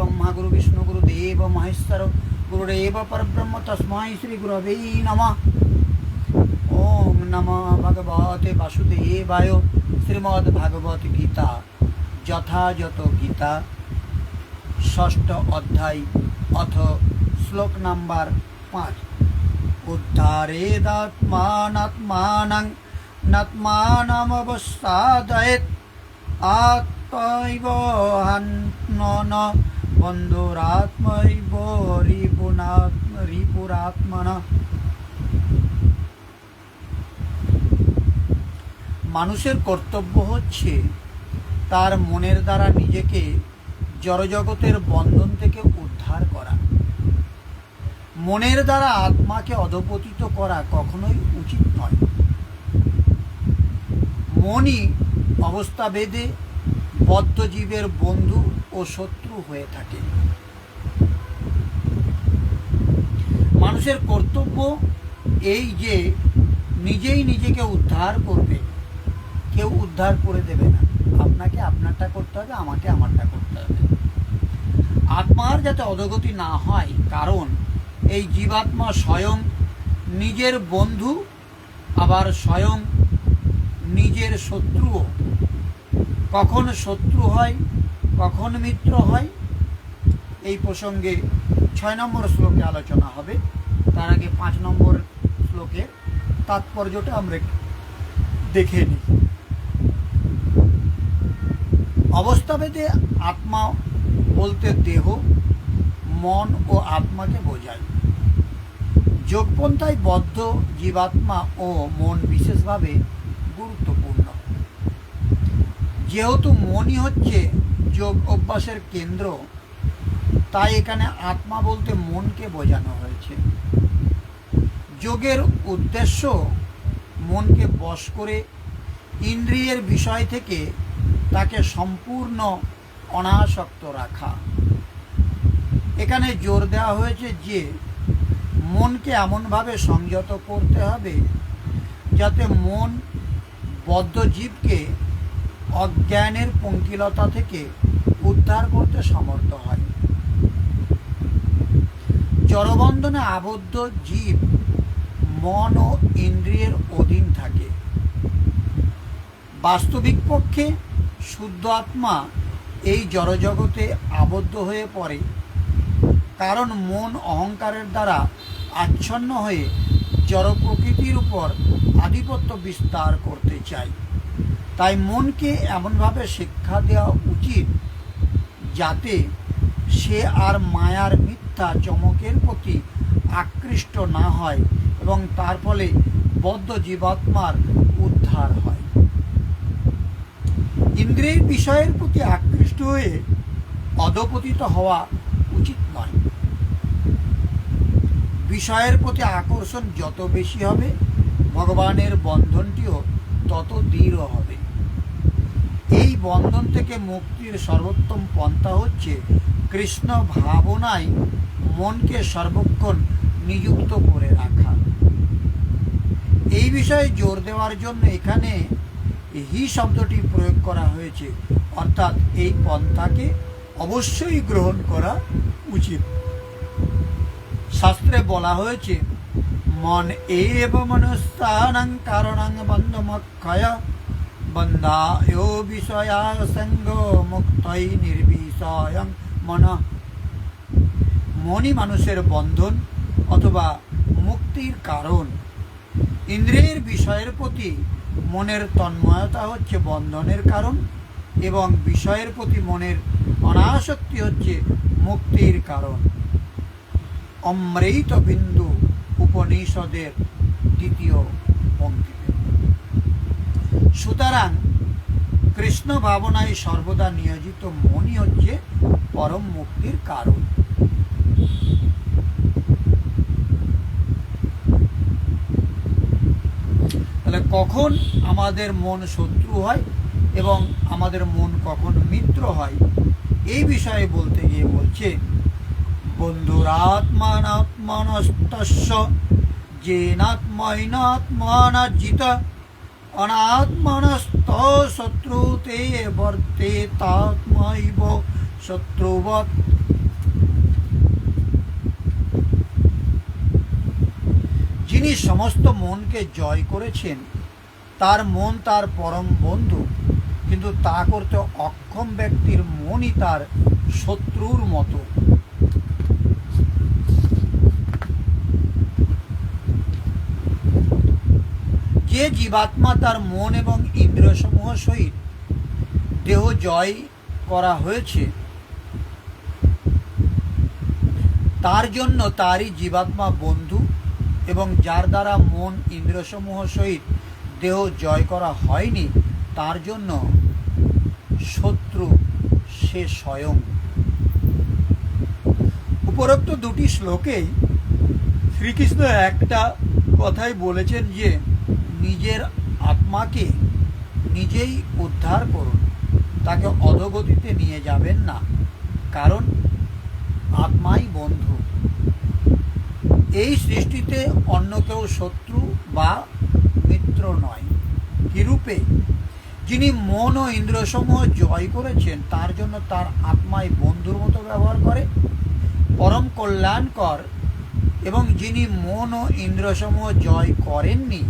ब्रह्मा गुरु विष्णु गुरुदेव महेश्वर गुरुदेव परब्रह्म तस्मै श्री गुरवे नमः। ओम नमः भगवते वासुदेवाय। श्रीमद् भागवत गीता যথাযথ গীতা ষষ্ঠ অধ্যায় অথ শ্লোক নাম্বার 5। উদ্ধারেদাত্মানাত্মানং নাত্মানমবসাদয়েৎ আত্মৈব হান্নন বন্ধুরাত্মৈব রিপুরাত্মনা। মানুষের কর্তব্য হচ্ছে তার মনের দ্বারা নিজেকে জড়জগতের বন্ধন থেকে উদ্ধার করা। মনের দ্বারা আত্মাকে অধঃপতিত করা কখনোই উচিত নয়। মনই অবস্থাভেদে বদ্ধ জীবের বন্ধু ও শত্রু হয়ে থাকে। মানুষের কর্তব্য এই যে নিজেই নিজেকে উদ্ধার করবে, কেউ উদ্ধার করে দেবে না। আপনাকে আপনারটা করতে হবে, আমাকে আমারটা করতে হবে। আত্মার যাতে অধোগতি না হয়, কারণ এই জীবাত্মা স্বয়ং নিজের বন্ধু আবার স্বয়ং নিজের শত্রুও। কখন শত্রু হয়, কখন মিত্র হয়, এই প্রসঙ্গে 6 নম্বর শ্লোকে আলোচনা হবে। তার আগে 5 নম্বর শ্লোকের তাৎপর্যটা আমরা দেখে নিই। অবস্থাভেদে আত্মা বলতে দেহ, মন ও আত্মাকে বোঝায়। যোগপন্থায় বদ্ধ জীবাত্মা ও মন বিশেষভাবে গুরুত্বপূর্ণ। যেহেতু মনই হচ্ছে যোগ অভ্যাসের কেন্দ্র, তাই এখানে আত্মা বলতে মনকে বোঝানো হয়েছে। যোগের উদ্দেশ্য মনকে বশ করে ইন্দ্রিয়ের বিষয় থেকে তাকে সম্পূর্ণ অনাসক্ত রাখা। এখানে জোর দেওয়া হয়েছে যে মনকে এমনভাবে সংযত করতে হবে যাতে মন বদ্ধ জীবকে অজ্ঞানের পঙ্কিলতা থেকে উদ্ধার করতে সমর্থ হয়। জড়বন্ধনে আবদ্ধ জীব মন ও ইন্দ্রিয়ের অধীন থাকে। বাস্তবিক পক্ষে শুদ্ধ আত্মা এই জড়জগতে আবদ্ধ হয়ে পড়ে, কারণ মন অহংকারের দ্বারা আচ্ছন্ন হয়ে জড় প্রকৃতির উপর আধিপত্য বিস্তার করতে চায়। তাই মনকে এমনভাবে শিক্ষা দেওয়া উচিত যাতে সে আর মায়ার মিথ্যা চমকের প্রতি আকৃষ্ট না হয় এবং তার ফলে বদ্ধ জীবাত্মার উদ্ধার হয়। ইন্দ্রিয়ের বিষয়ের প্রতি আকৃষ্ট হয়ে অধঃপতিত হওয়া উচিত নয়। বিষয়ের প্রতি আকর্ষণ যত বেশি হবে, ভগবানের বন্ধনটিও তত দৃঢ় হবে। এই বন্ধন থেকে মুক্তির সর্বোত্তম পন্থা হচ্ছে কৃষ্ণ ভাবনায় মনকে সর্বক্ষণ নিযুক্ত করে রাখা। এই বিষয়ে জোর দেওয়ার জন্য এখানে হি শব্দটি প্রয়োগ করা হয়েছে, অর্থাৎ এই পন্থাকে অবশ্যই গ্রহণ করা উচিত। শাস্ত্রে বলা হয়েছে, মন এব মনস্থানং কারণং বন্ধমক্ষয় বন্ধায় বিষয়াসঙ্গ মুক্তৈ নির্বিষয়ং মনঃ। মনই মানুষের বন্ধন অথবা মুক্তির কারণ। ইন্দ্রিয়ের বিষয়ের প্রতি মনের তন্ময়তা হচ্ছে বন্ধনের কারণ এবং বিষয়ের প্রতি মনের অনাসক্তি হচ্ছে মুক্তির কারণ। অমৃত বিন্দু উপনিষদের 2য় পঙ্ক্তিতে। সুতরাং কৃষ্ণ ভাবনায় সর্বদা নিয়োজিত মনই হচ্ছে পরম মুক্তির কারণ। তাহলে কখন আমাদের মন শত্রু হয় এবং আমাদের মন কখন মিত্র হয়, এই বিষয়ে বলতে গিয়ে বলছে, বন্ধুরাত্মানাত্মনস্তস্য যেনাত্মৈনাত্মনাজিত অনাত্মনস্ত শত্রুতে বর্তেতাত্মৈব শত্রুবৎ যিনি সমস্ত মনকে জয় করেছেন তার মন তার পরম বন্ধু, কিন্তু তা করতে অক্ষম ব্যক্তির মনই তার শত্রুর মতো। যে জীবাত্মা তার মন এবং ইন্দ্রিয়সমূহ সহিত দেহ জয় করা হয়েছে, তার জন্য তারই জীবাত্মা বন্ধু, এবং যার দ্বারা মন ইন্দ্রিয়সমূহ সহিত দেহ জয় করা হয়নি তার জন্য শত্রু সে স্বয়ং। উপরোক্ত দুটি শ্লোকেই শ্রীকৃষ্ণ একটা কথাই বলেছেন যে নিজের আত্মাকে নিজেই উদ্ধার করুন, তাকে অধোগতিতে নিয়ে যাবেন না, কারণ আত্মাই বন্ধু। এই সৃষ্টিতে অন্য কেউ শত্রু বা মিত্র নয়। কিরূপে? যিনি মন ও ইন্দ্রিয়সমূহ জয় করেছেন তার জন্য তার আত্মাই বন্ধুর মতো ব্যবহার করে, পরম কল্যাণকর, এবং যিনি মন ও ইন্দ্রিয়সমূহ জয় করেননি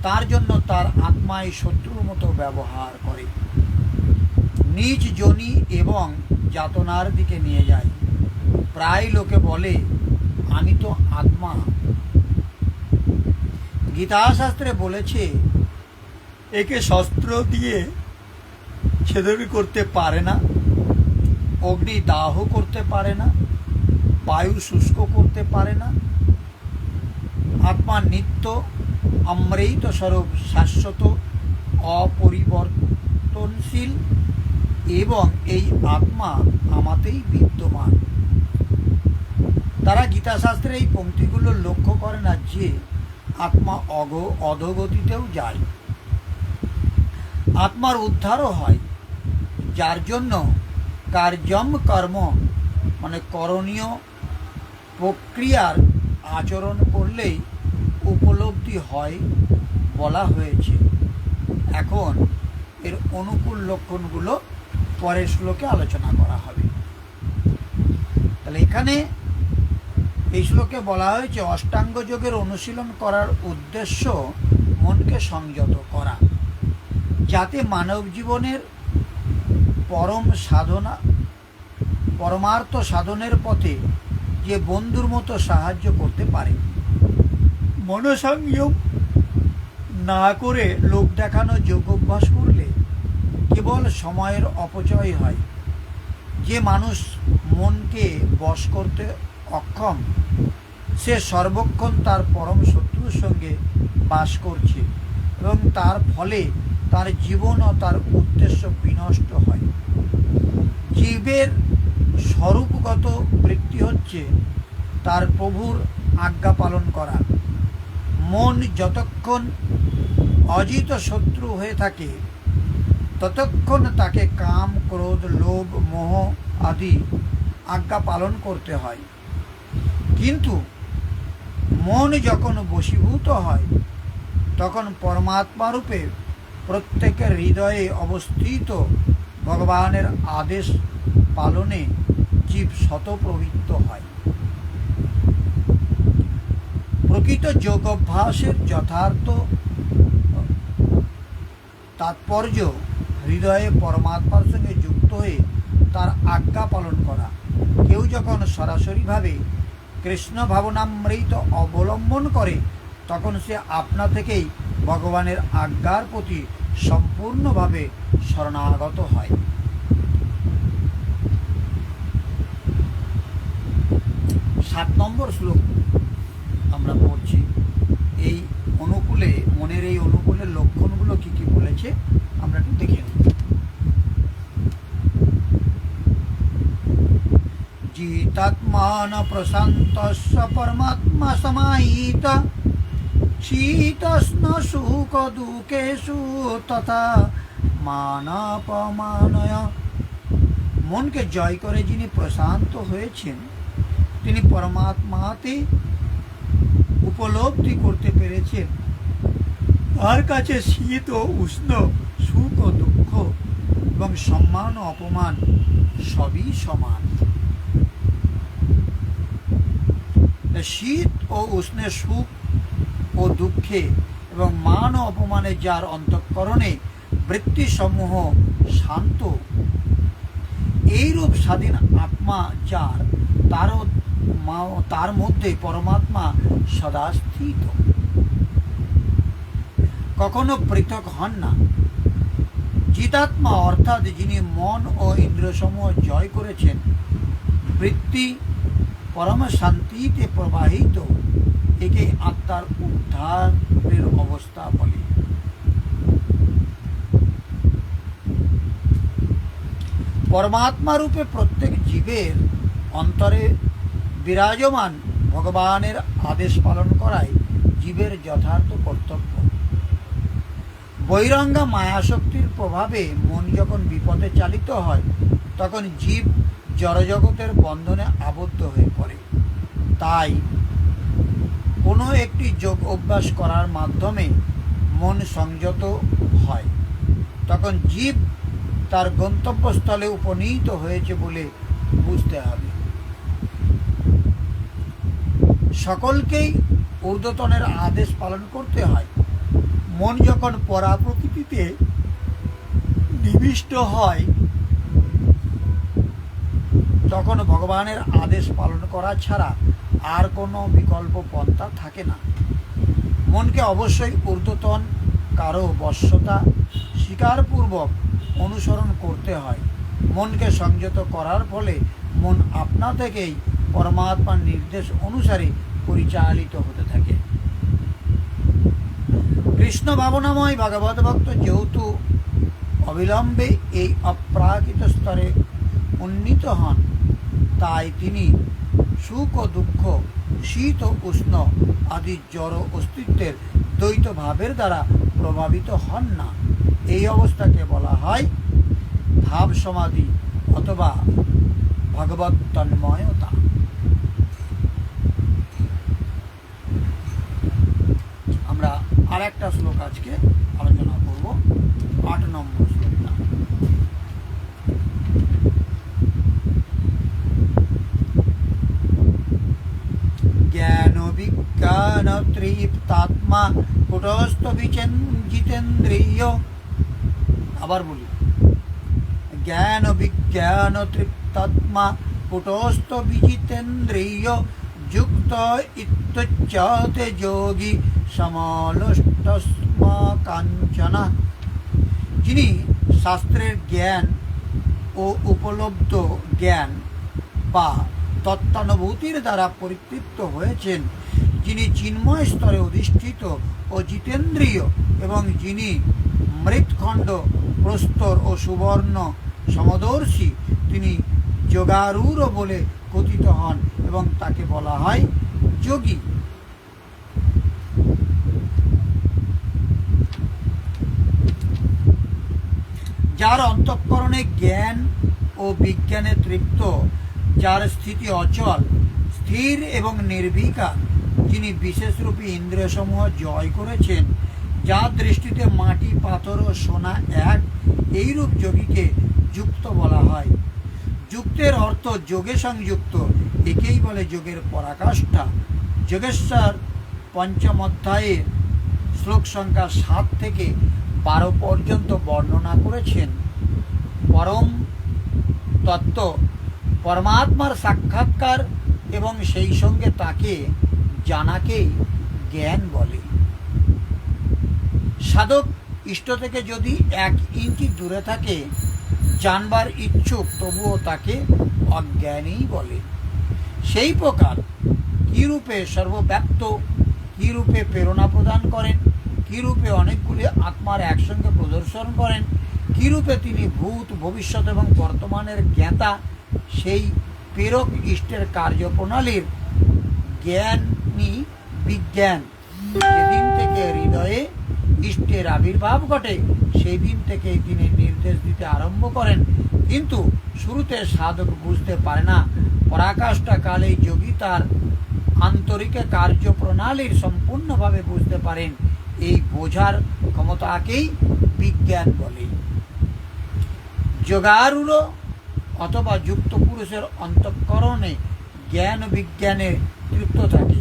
তার জন্য তার আত্মাই শত্রুর মতো ব্যবহার করে, নিজ যোনি এবং যাতনার দিকে নিয়ে যায়। প্রায় লোকে বলে আমি তো আত্মা। গীতাশাস্ত্রে বলেছে একে শস্ত্র দিয়ে ছেদন করতে পারে না, অগ্নি দাহ করতে পারে না, বায়ু শুষ্ক করতে পারে না। আত্মা নিত্য, অমৃত স্বরূপ, শাশ্বত, অপরিবর্তনশীল, এবং এই আত্মা আমাতেই বিদ্যমান। তারা গীতাশাস্ত্রে এই পংক্তিগুলো লক্ষ্য করে না যে আত্মা অধোগতিতেও যায়, আত্মার উদ্ধারও হয়, যার জন্য কার্যম কর্ম মানে করণীয় প্রক্রিয়ার আচরণ করলেই উপলব্ধি হয় বলা হয়েছে। এখন এর অনুকূল লক্ষণগুলো পরের শ্লোকে আলোচনা করা হবে। তাহলে এখানে এই শ্লোকে বলা হয়েছে অষ্টাঙ্গ যোগের অনুশীলন করার উদ্দেশ্য মনকে সংযত করা, যাতে মানব জীবনের পরমার্থ সাধনের পথে যে বন্ধুর মতো সাহায্য করতে পারে। মনসংযম না করে লোক দেখানো যোগ অভ্যাস করলে কেবল সময়ের অপচয় হয়। যে মানুষ মনকে বশ করতে অক্ষম সে সর্বক্ষণ তার পরম শত্রুর সঙ্গে বাস করছে, এবং তার ফলে তার জীবন ও তার উদ্দেশ্য বিনষ্ট হয়। জীবের স্বরূপগত বৃত্তি হচ্ছে তার প্রভুর আজ্ঞা পালন করা। মন যতক্ষণ অজিত শত্রু হয়ে থাকে ততক্ষণ তাকে কাম, ক্রোধ, লোভ, মোহ আদি আজ্ঞা পালন করতে হয়। কিন্তু মন যখন বশীভূত হয় তখন পরমাত্মারূপে প্রত্যেকের হৃদয়ে অবস্থিত ভগবানের আদেশ পালনে জীব স্বতঃপ্রবৃত্ত হয়। প্রকৃত যোগাভ্যাসের যথার্থ তাৎপর্য হৃদয়ে পরমাত্মার সঙ্গে যুক্ত হয়ে তার আজ্ঞা পালন করা। কেউ যখন সরাসরিভাবে কৃষ্ণ ভাবনামৃত অবলম্বন করে তখন সে আপনা থেকেই ভগবানের আজ্ঞার প্রতি সম্পূর্ণভাবে শরণাগত হয়। 7 নম্বর শ্লোক আমরা পড়ছি। এই অনুকূলে, মনের এই অনুকূলের লক্ষণগুলো কি কি বলেছে আমরা একটু দেখে নিই। জিতাত্মান প্রশান্তস্য পরমাত্মা সমাহিত শীতস্ন সুখ দুঃখেষু তথা মানাপমানয়। মনকে জয় করে যিনি প্রশান্ত হয়েছেন তিনি পরমাত্মাতে উপলব্ধি করতে পেরেছেন তার কাছে শীত ও উষ্ণ, সুখ ও দুঃখ এবং সম্মান ও অপমান সবই সমান। শীত ও উষ্ণের সুখ ও দুঃখে এবং মান ও অপমানে যার অন্তঃকরণে বৃত্তিসমূহ শান্ত, এইরূপ স্বাধীন আত্মা যার, তার মধ্যে পরমাত্মা সদা স্থিত, কখনো পৃথক হন না। জিতাত্মা অর্থাৎ যিনি মন ও ইন্দ্রিয়সমূহ জয় করেছেন, বৃত্তি পরম শান্তিতে প্রবাহিত, একে আত্মার উদ্ধারের অবস্থা বলে। পরমাত্মা রূপে প্রত্যেক জীবের অন্তরে বিরাজমান ভগবানের আদেশ পালন করাই জীবের যথার্থ কর্তব্য। বৈরাঙ্গা মায়াশক্তির প্রভাবে মন যখন বিপদে চালিত হয়, তখন জীব জড়জগতের বন্ধনে আবদ্ধ হয়ে পড়ে। তাই কোনো একটি যোগ অভ্যাস করার মাধ্যমে মন সংযত হয়, তখন জীব তার গন্তব্যস্থলে উপনীত হয়েছে বলে বুঝতে হবে। সকলকেই ঊর্ধ্বতনের আদেশ পালন করতে হয়। মন যখন পরা প্রকৃতিতে নিবিষ্ট হয়, তখন ভগবানের আদেশ পালন করা ছাড়া আর কোনো বিকল্প পন্থা থাকে না। মনকে অবশ্যই ঊর্ধ্বতন কারো বশ্যতা স্বীকারপূর্বক অনুসরণ করতে হয়। মনকে সংযত করার ফলে মন আপনা থেকেই পরমাত্মার নির্দেশ অনুসারে পরিচালিত হতে থাকে। কৃষ্ণ ভাবনাময় ভাগবত ভক্ত যেহেতু অবিলম্বে এই অপ্রাকৃত স্তরে উন্নীত হন, তাই তিনি সুখ ও দুঃখ, শীত ও উষ্ণ আদি জড় অস্তিত্বের দ্বৈত ভাবের দ্বারা প্রভাবিত হন না। এই অবস্থাকে বলা হয় ভাব সমাধি অথবা ভগবত তন্ময়তা। আমরা আর একটা শ্লোক আজকে আলোচনা করব, 8 নম্বর শ্লোকটা। জ্ঞান বিজ্ঞান তৃপ্তাত্মা কুটস্থ জিতেন্দ্রিয়। আবার বলি, জ্ঞান বিজ্ঞান তৃপ্তাত্মা কুটস্থ বিজিতেন্দ্রিয় যুক্ত ইত্যুচ্যতে যোগী সমলোষ্টস্ম কাঞ্চন। যিনি শাস্ত্রের জ্ঞান ও উপলব্ধ জ্ঞান বা তত্ত্বানুভূতির দ্বারা পরিতৃপ্ত হয়েছেন, যিনি চিন্ময় স্তরে অধিষ্ঠিত ও জিতেন্দ্রিয়, এবং যিনি মৃৎখণ্ড, প্রস্তর ও সুবর্ণ সমদর্শী, তিনি যোগারূঢ় বলে কথিত হন এবং তাকে বলা হয় যোগী। যার অন্তঃকরণে জ্ঞান ও বিজ্ঞানে তৃপ্ত, যার স্থিতি অচল, স্থির এবং নির্বিকার, যিনি বিশেষরূপী ইন্দ্রিয়সমূহ জয় করেছেন, যার দৃষ্টিতে মাটি, পাথর ও সোনা এক, এইরূপ যোগীকে যুক্ত বলা হয়। যুক্তের অর্থ যোগে সংযুক্ত, একেই বলে যোগের পরাকাষ্ঠা। যোগেশ্বর পঞ্চম অধ্যায়ের শ্লোক সংখ্যা 7 থেকে 12 পর্যন্ত বর্ণনা করেছেন পরম তত্ত্ব পরমাত্মার সাক্ষাৎকার এবং সেই সঙ্গে তাকে জানাকেই জ্ঞান বলে। সাধক ইষ্ট থেকে যদি 1 ইঞ্চি দূরে থাকে, জানবার ইচ্ছুক, তবুও তাকে অজ্ঞানী বলে। সেই প্রকার কি রূপে সর্বব্যাপ্ত, কি রূপে প্রেরণা প্রদান করেন, কি রূপে অনেকগুলি আত্মার একসঙ্গে প্রদর্শন করেন, কি রূপে তিনি ভূত, ভবিষ্যৎ এবং বর্তমানের জ্ঞাতা, সেই প্রেরক ইষ্টের কার্যপ্রণালীর জ্ঞানী বিজ্ঞান। যেদিন থেকে হৃদয়ে ইষ্টের আবির্ভাব ঘটে, সেই দিন থেকেই তিনি নির্দেশ দিতে আরম্ভ করেন, কিন্তু শুরুতে সাধক বুঝতে পারে না। পরাকাষ্ঠা কালে যোগী তার আন্তরিক কার্যপ্রণালীর সম্পূর্ণভাবে বুঝতে পারেন। এই বোঝার ক্ষমতাকেই বিজ্ঞান বলে। যোগারূঢ় অথবা যুক্ত পুরুষের অন্তঃকরণে জ্ঞান বিজ্ঞানে তৃপ্ত থাকে।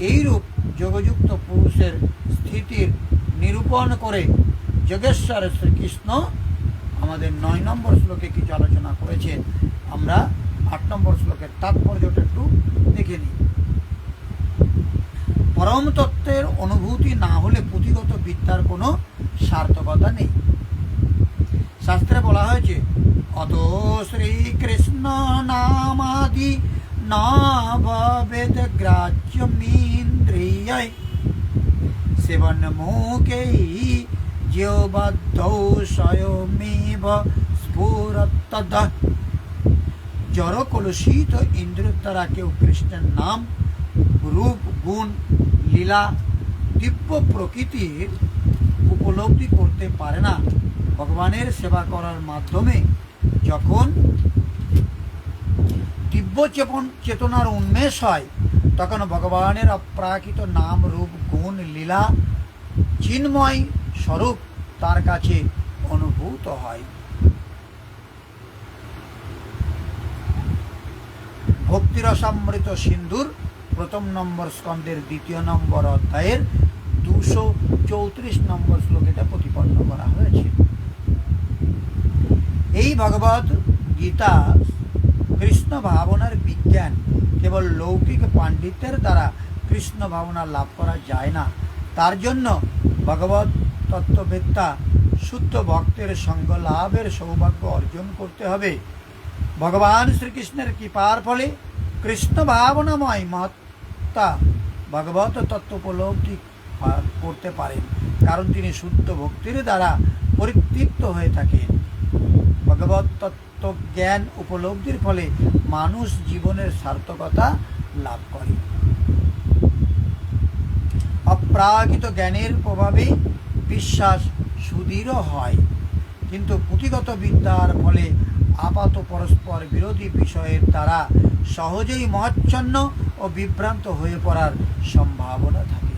এইরূপ যোগযুক্ত পুরুষের স্থিতির নিরূপণ করে যোগেশ্বর শ্রীকৃষ্ণ আমাদের 9 নম্বর শ্লোকে কিছু আলোচনা করেছেন। আমরা 8 নম্বর শ্লোকের তাৎপর্যটা একটু দেখে নিই। পরম তত্ত্বের অনুভূতি না হলে পুঁথিগত বিদ্যার কোনো সার্থকতা নেই। শাস্ত্রে বলা হয়েছে, অত শ্রীকৃষ্ণ নামাদি না ভবেদ গ্রাহ্যমিন্দ্রিয়ায় সেবন মুখেই জিহ্বাদৌ স্বয়মেব স্ফুরত্তদ। জড় কলুষিত ইন্দ্রিয়ের দ্বারা কেউ কৃষ্ণের নাম, রূপ, গুণ, লীলা, দিব্য প্রকৃতির উপলব্ধি করতে পারে না। ভগবানের সেবা করার মাধ্যমে যখন দিব্য চেতনার উন্মেষ হয়, তখন ভগবানের অপ্রাকৃত নাম, রূপ, গুণ, লীলা, চিন্ময় স্বরূপ তার কাছে অনুভূত হয়। ভক্তিরসামৃত সিন্ধুর 1 নম্বর স্কন্ধের 2 নম্বর অধ্যায়ের 234 নম্বর শ্লোকে এটা প্রতিপন্ন করা হয়েছে। এই ভগবদ গীতা কৃষ্ণ ভাবনার বিজ্ঞান। কেবল লৌকিক পাণ্ডিত্যের দ্বারা কৃষ্ণ ভাবনা লাভ করা যায় না। তার জন্য ভগবত তত্ত্ববেত্তা শুদ্ধ ভক্তের সঙ্গ লাভের সৌভাগ্য অর্জন করতে হবে। ভগবান শ্রীকৃষ্ণের কৃপার ফলে কৃষ্ণ ভাবনাময় মহাত্মা ভগবত তত্ত্ব উপলব্ধি করতে পারেন, কারণ তিনি শুদ্ধ ভক্তির দ্বারা পরিতৃপ্ত হয়ে থাকেন। ভগবত তত্ত্ব জ্ঞান উপলব্ধির ফলে মানুষ জীবনের সার্থকতা লাভ করে। অপ্রাকৃত জ্ঞানের প্রভাবে বিশ্বাস সুদৃঢ় হয়, কিন্তু পুঁথিগত বিদ্যার ফলে আপাত পরস্পর বিরোধী বিষয়ের দ্বারা সহজেই মহাচ্ছন্ন ও বিভ্রান্ত হয়ে পড়ার সম্ভাবনা থাকে।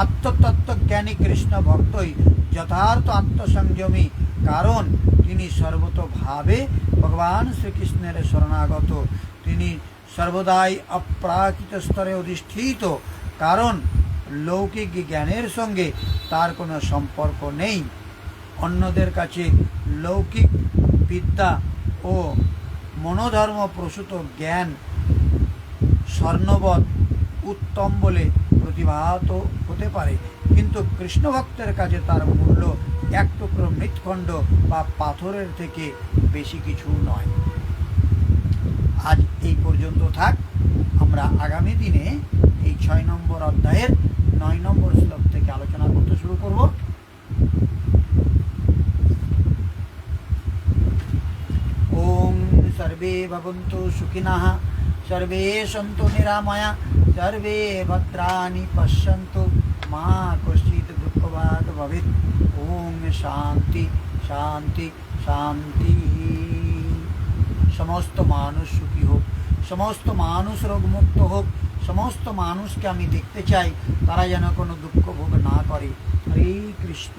আত্মতত্ত্বজ্ঞানী কৃষ্ণ ভক্তই যথার্থ আত্মসংযমী, কারণ তিনি সর্বতোভাবে ভগবান শ্রীকৃষ্ণের শরণাগত। তিনি সর্বদাই অপ্রাকৃত স্তরে অধিষ্ঠিত, কারণ লৌকিক জ্ঞানের সঙ্গে তার কোনো সম্পর্ক নেই। অন্যদের কাছে লৌকিক বিদ্যা ও মনোধর্ম প্রসূত জ্ঞান স্বর্ণবৎ উত্তম বলে প্রতিভাত হতে পারে, কিন্তু কৃষ্ণ ভক্তের কাছে তার মূল্য এক টুকরো মৃৎখণ্ড বা পাথরের থেকে বেশি কিছু নয়। আজ এই পর্যন্ত থাক। আমরা আগামী দিনে এই 6 নম্বর অধ্যায়ের 9 নম্বর শ্লোক থেকে আলোচনা করতে শুরু করব। ওম সর্বে ভবন্তু সুখিনঃ, সর্বে সন্তু নিরাময়া, সর্বে ভদ্রাণি পশ্যন্তু, মা কশ্চিৎ দুঃখভাগ্ ভবেৎ। ওম শান্তি শান্তি শান্তি। সমস্ত মানুষ সুখী হোক, সমস্ত মানুষ রোগমুক্ত হোক, সমস্ত মানুষকে আমি দেখতে চাই তারা যেন কোনো দুঃখ ভোগ না করে। হরে কৃষ্ণ।